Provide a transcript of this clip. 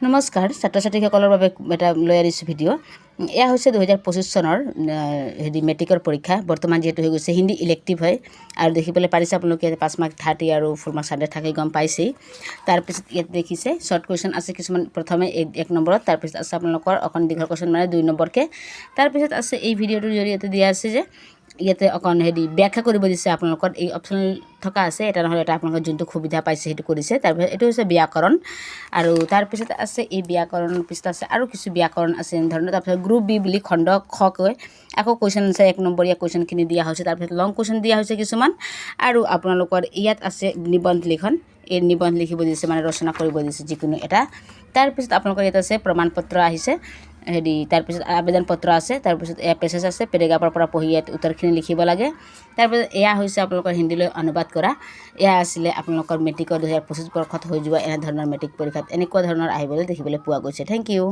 নমস্কাৰ ছাত্ৰ ছাত্ৰীসকলৰ বাবে এটা লৈ আহিছোঁ ভিডিঅ'। এয়া হৈছে 2025 চনৰ মেট্ৰিকৰ পৰীক্ষা। বৰ্তমান যিহেতু হৈ গৈছে হিন্দী ইলেক্টিভ হয় আৰু দেখিবলৈ পাৰিছে আপোনালোকে 5 মাৰ্ক 30 আৰু 4 মাৰ্ক 100 থাকে গম পাইছেই। তাৰপিছত ইয়াত দেখিছে শ্বৰ্ট কুৱেশ্যন আছে কিছুমান, প্ৰথমে 1 নম্বৰত, তাৰপিছত আছে আপোনালোকৰ অকণ দীঘল কুৱেশ্যন মানে 2 নম্বৰকৈ। তাৰপিছত আছে এই ভিডিঅ'টোৰ জৰিয়তে দিয়া আছে যে ইয়াতে অকণ ব্যাখ্যা কৰিব দিছে আপোনালোকৰ এই অপশ্যন থকা আছে, এটা নহ'লে এটা আপোনালোকৰ যোনটো সুবিধা পাইছে সেইটো কৰিছে। তাৰপিছত এইটো হৈছে ব্যাকৰণ আৰু তাৰপিছত আছে এই ব্যাকৰণৰ পিছত আছে আৰু কিছু ব্যাকৰণ আছে এনেধৰণৰ। তাৰপিছত গ্ৰুপ বি বুলি খণ্ড খকৈ আকৌ কুৱেশ্যন আছে 1 নম্বৰীয়া কুৱেশ্যনখিনি দিয়া হৈছে। তাৰপিছত লং কুৱেশ্যন দিয়া হৈছে কিছুমান আৰু আপোনালোকৰ ইয়াত আছে নিবন্ধ লিখন, এই নিবন্ধ লিখিব দিছে মানে ৰচনা কৰিব দিছে যিকোনো এটা। তাৰপিছত আপোনালোকৰ ইয়াত আছে প্ৰমাণ পত্ৰ আহিছে তাৰপিছত আবেদন পত্ৰ আছে, তাৰপিছত এয়া পেছেজ আছে, পেৰেগ্ৰাফৰ পৰা পঢ়ি ইয়াত উত্তৰখিনি লিখিব লাগে। তাৰপিছত এয়া হৈছে আপোনালোকৰ হিন্দীলৈ অনুবাদ কৰা। এয়া আছিলে আপোনালোকৰ মেট্ৰিকৰ 2025 বৰ্ষত হৈ যোৱা এনেধৰণৰ মেট্ৰিক পৰীক্ষাত এনেকুৱা ধৰণৰ আহিবলৈ দেখিবলৈ পোৱা গৈছে। Thank U.